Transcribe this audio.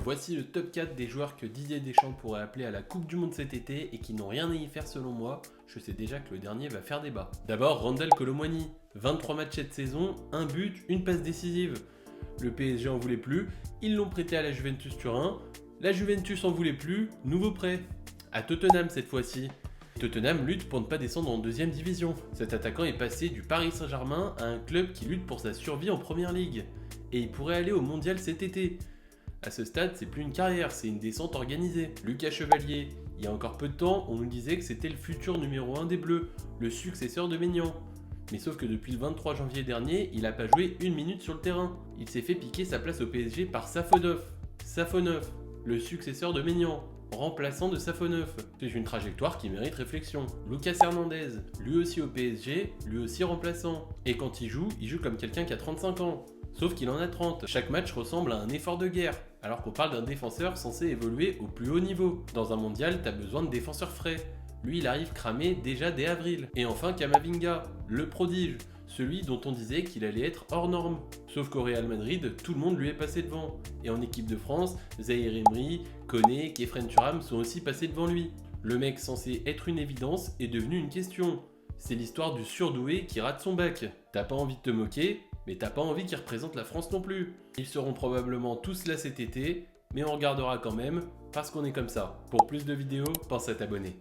Voici le top 4 des joueurs que Didier Deschamps pourrait appeler à la Coupe du Monde cet été et qui n'ont rien à y faire selon moi. Je sais déjà que le dernier va faire débat. D'abord, Randal Kolo Muani, 23 matchs cette saison, 1 but, une passe décisive. Le PSG en voulait plus, ils l'ont prêté à la Juventus Turin. La Juventus en voulait plus, nouveau prêt. À Tottenham cette fois-ci. Tottenham lutte pour ne pas descendre en deuxième division. Cet attaquant est passé du Paris Saint-Germain à un club qui lutte pour sa survie en première ligue. Et il pourrait aller au mondial cet été. À ce stade, c'est plus une carrière, c'est une descente organisée. Lucas Chevalier, il y a encore peu de temps, on nous disait que c'était le futur numéro 1 des Bleus, le successeur de Maignan. Mais sauf que depuis le 23 janvier dernier, il n'a pas joué une minute sur le terrain. Il s'est fait piquer sa place au PSG par Safonov, le successeur de Maignan, remplaçant de Safonov. C'est une trajectoire qui mérite réflexion. Lucas Hernandez, lui aussi au PSG, lui aussi remplaçant. Et quand il joue comme quelqu'un qui a 35 ans. Sauf qu'il en a 30. Chaque match ressemble à un effort de guerre, alors qu'on parle d'un défenseur censé évoluer au plus haut niveau. Dans un mondial, t'as besoin de défenseurs frais. Lui, il arrive cramé déjà dès avril. Et enfin, Camavinga, le prodige, celui dont on disait qu'il allait être hors norme. Sauf qu'au Real Madrid, tout le monde lui est passé devant. Et en équipe de France, Zahir Emery, Koné, Khéphren Thuram sont aussi passés devant lui. Le mec censé être une évidence est devenu une question. C'est l'histoire du surdoué qui rate son bac. T'as pas envie de te moquer, mais t'as pas envie qu'ils représentent la France non plus. Ils seront probablement tous là cet été, mais on regardera quand même, parce qu'on est comme ça. Pour plus de vidéos, pense à t'abonner.